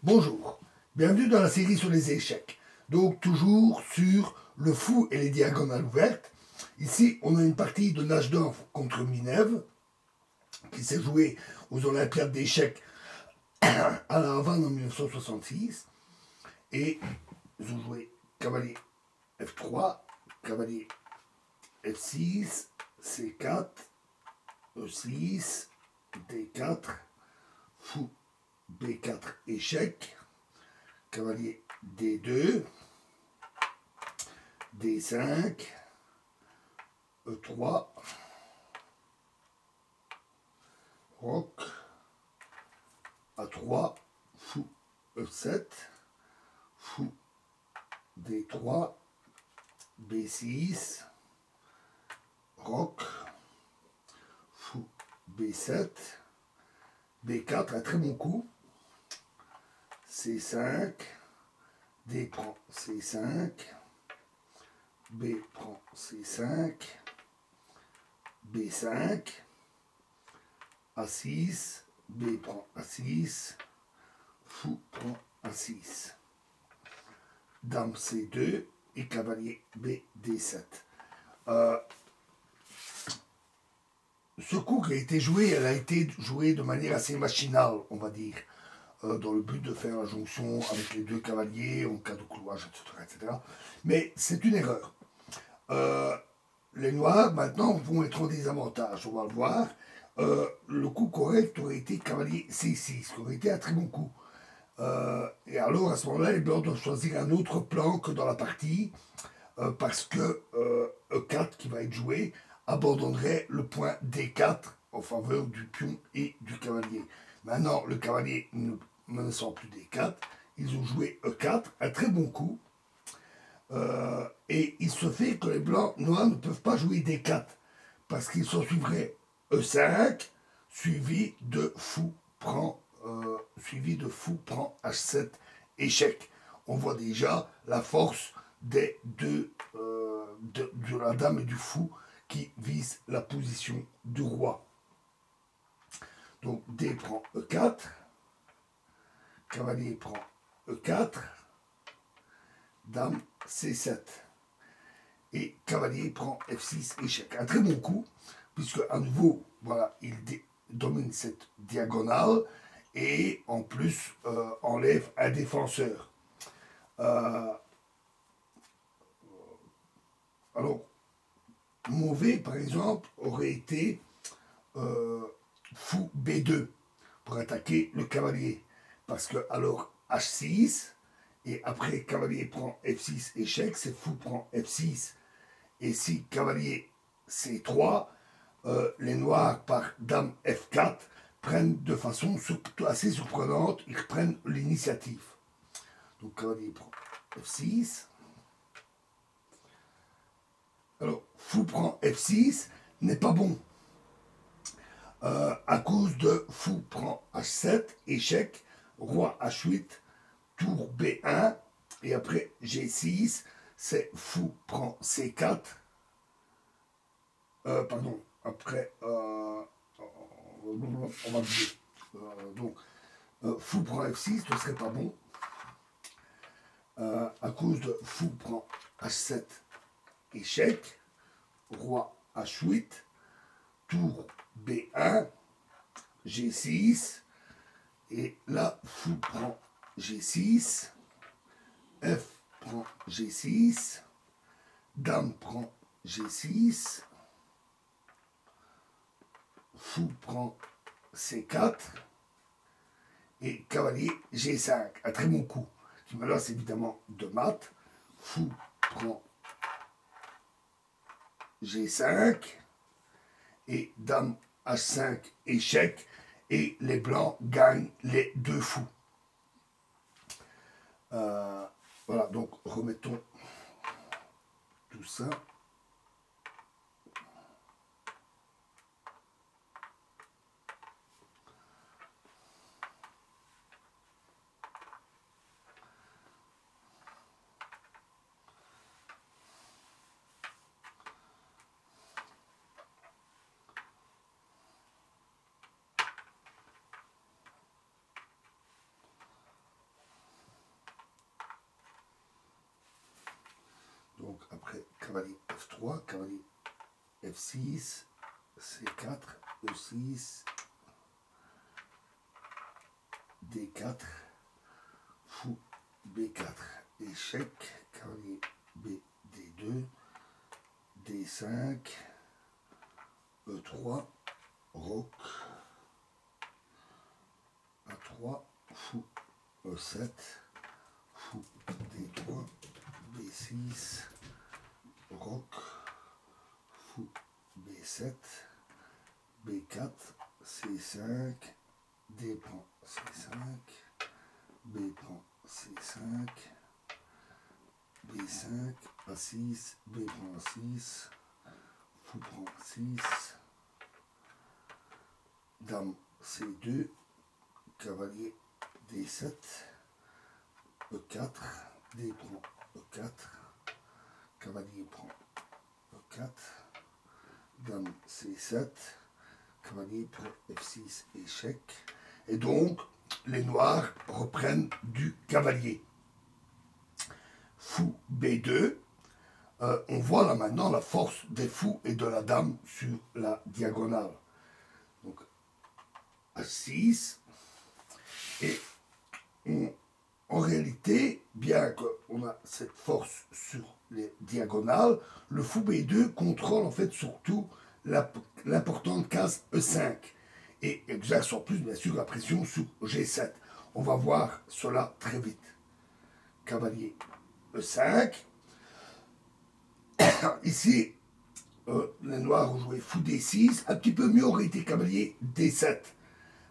Bonjour, bienvenue dans la série sur les échecs. Donc toujours sur le fou et les diagonales ouvertes. Ici, on a une partie de Najdorf contre Minev qui s'est jouée aux Olympiades d'échecs à la Havane en 1966. Et ils ont joué cavalier F3, cavalier F6, C4, E6, D4, fou B4 échec, cavalier D2, D5, E3, roc, A3, fou E7, fou D3, B6, roc, fou B7, B4, un très bon coup, C5, D prend C5, B prend C5, B5, A6, B prend A6, fou prend A6, dame C2 et cavalier B D7. Ce coup qui a été joué, elle a été jouée de manière assez machinale, on va dire, dans le but de faire la jonction avec les deux cavaliers en cas de clouage, etc. etc. Mais c'est une erreur. Euh, les noirs, maintenant, vont être en désavantage, on va le voir. Le coup correct aurait été cavalier C6, qui aurait été un très bon coup. Et alors, à ce moment-là, les blancs doivent choisir un autre plan que dans la partie, parce que E4, qui va être joué, abandonnerait le point D4 en faveur du pion et du cavalier. Maintenant, le cavalier ne menaçant plus D4, ils ont joué E4, un très bon coup. Et il se fait que les blancs noirs ne peuvent pas jouer D4 parce qu'ils s'en suivraient E5 suivi de fou prend H7 échec. On voit déjà la force des deux de la dame et du fou qui visent la position du roi. Donc D prend E4, cavalier prend E4, dame C7 et cavalier prend F6 échec. Un très bon coup, puisque à nouveau, voilà, il domine cette diagonale et en plus enlève un défenseur. Euh, alors, mauvais, par exemple, aurait été euh, fou B2 pour attaquer le cavalier. Parce que alors H6, et après cavalier prend F6 échec, c'est fou prend F6. Et si cavalier C3, les noirs par dame F4 prennent de façon assez surprenante, ils reprennent l'initiative. Donc cavalier prend F6. Alors, fou prend F6 n'est pas bon. À cause de fou prend H7, échec, roi H8, tour B1, et après G6, c'est fou prend C4. Pardon, après, on va dire. Donc, fou prend F6, ce serait pas bon. À cause de fou prend H7, échec, roi H8, tour B1, G6, et là, fou prend G6, F prend G6, dame prend G6, fou prend C4, et cavalier G5, un très bon coup, qui me laisse évidemment de mat, fou prend G5, et dame H5 échec, et les blancs gagnent les deux fous. Voilà, donc remettons tout ça. après cavalier F3, cavalier F6, C4, E6, D4, fou B4, échec, cavalier B, D2, D5, E3, roc, A3, fou E7, fou D3, B6, roc, fou B7, B4, C5, D prend C5, B prend C5, B5, A6, B prend A6, fou prend 6, dame C2, cavalier D7, E4, D prend E4, cavalier prend E4, dame C7, cavalier prend F6, échec. Et donc, les noirs reprennent du cavalier. Fou B2. On voit là maintenant la force des fous et de la dame sur la diagonale. Donc, A6. Et en réalité, bien qu'on a cette force sur les diagonales, le fou B2 contrôle en fait surtout l'importante case E5 et exerce en plus bien sûr la pression sur G7. On va voir cela très vite. Cavalier E5. Ici, les noirs ont joué fou D6. Un petit peu mieux aurait été cavalier D7.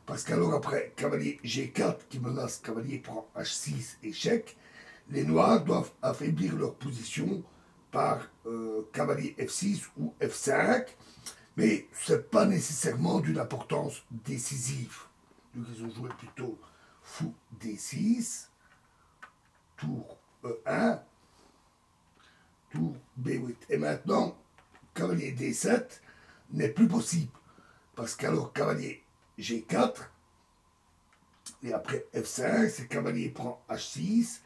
Parce qu'alors après, cavalier G4 qui menace cavalier prend H6, échec. Les noirs doivent affaiblir leur position par cavalier F6 ou F5. Mais ce n'est pas nécessairement d'une importance décisive. Donc ils ont joué plutôt fou D6, tour E1, tour B8. Et maintenant, cavalier D7 n'est plus possible. Parce qu'alors, cavalier G4, et après F5, c'est cavalier prend H6,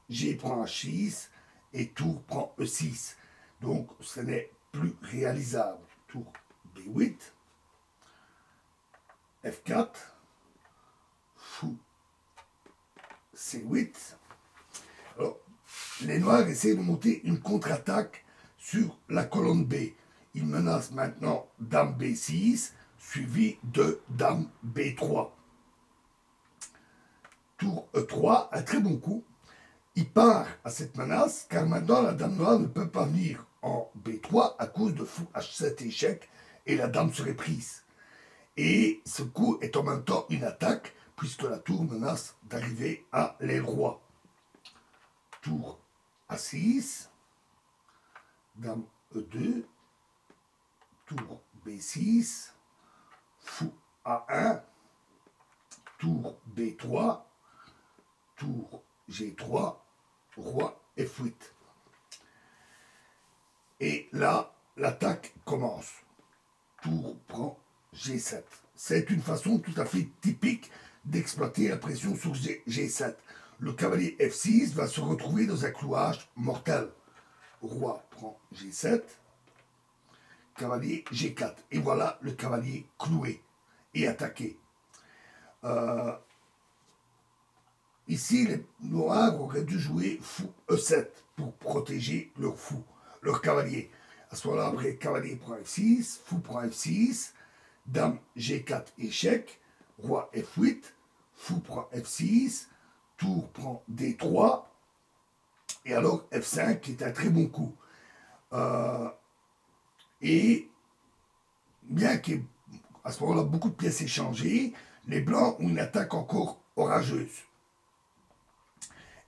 G prend H6, et tour prend E6. Donc, ce n'est plus réalisable. Tour B8, F4, fou C8. Alors, les noirs essaient de monter une contre-attaque sur la colonne B. Ils menacent maintenant dame B6, suivi de dame B3. Tour E3, un très bon coup. Il part à cette menace, car maintenant la dame noire ne peut pas venir en B3 à cause de fou H7 échec, et la dame serait prise. Et ce coup est en même temps une attaque, puisque la tour menace d'arriver à l'aile roi. Tour A6, dame E2, tour B6, fou A1, tour B3, tour G3, roi F8. Et là, l'attaque commence. Tour prend G7. C'est une façon tout à fait typique d'exploiter la pression sur G7. Le cavalier F6 va se retrouver dans un clouage mortel. Roi prend G7, cavalier G4. Et voilà le cavalier cloué et attaqué. Ici, les noirs auraient dû jouer fou E7 pour protéger leur fou, leur cavalier. À ce moment-là, après, cavalier prend F6, fou prend F6, dame G4 échec, roi F8, fou prend F6, tour prend D3, et alors F5 qui est un très bon coup. Et bien qu'il y ait à ce moment-là beaucoup de pièces échangées, les blancs ont une attaque encore orageuse.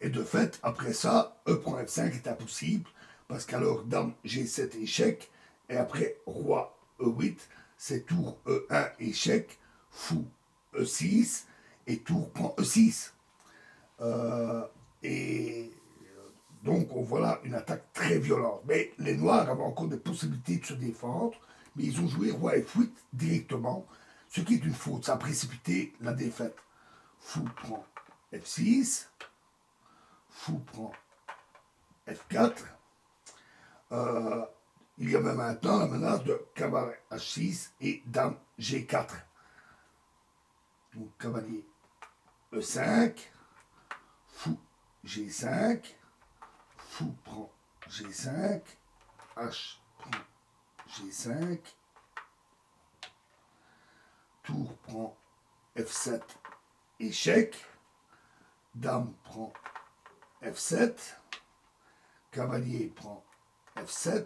Et de fait, après ça, E prend F5 est impossible, parce qu'alors dame G7 échec, et après roi E8, c'est tour E1 échec, fou E6, et tour prend E6. Et donc on voit là une attaque très violente. Mais les noirs avaient encore des possibilités de se défendre, mais ils ont joué roi F8 directement, ce qui est une faute, ça a précipité la défaite. Fou prend F6, fou prend F4, Il y avait maintenant la menace de cavalier H6 et dame G4. Donc cavalier E5, fou G5, fou prend G5, H prend G5, tour prend F7, échec, dame prend F7, cavalier prend F7,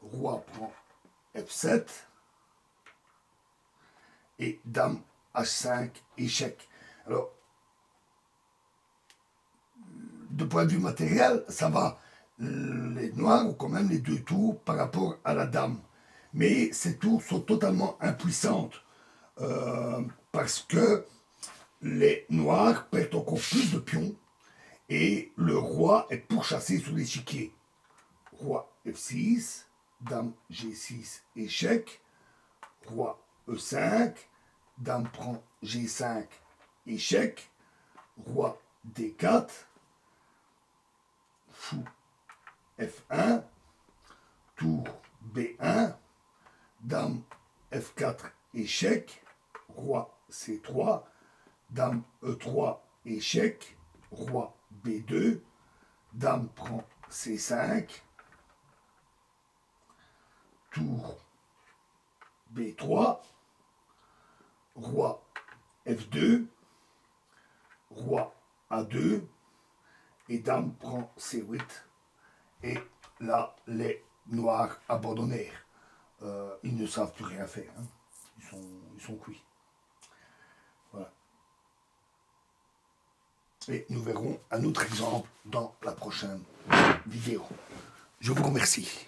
roi prend F7, et dame H5, échec. Alors, de point de vue matériel, ça va. Les noirs ont quand même les 2 tours par rapport à la dame. Mais ces tours sont totalement impuissantes parce que les noirs perdent encore plus de pions et le roi est pourchassé sur l'échiquier. Roi F6, dame G6, échec, roi E5, dame prend G5, échec, roi D4, fou F1, tour B1, dame F4, échec, roi C3, dame E3, échec, roi B2, dame prend C5, tour B3, roi F2, roi A2, et dame prend C8. Et là, les noirs abandonnèrent. Ils ne savent plus rien faire. Hein. Ils sont cuits. Voilà. Et nous verrons un autre exemple dans la prochaine vidéo. Je vous remercie.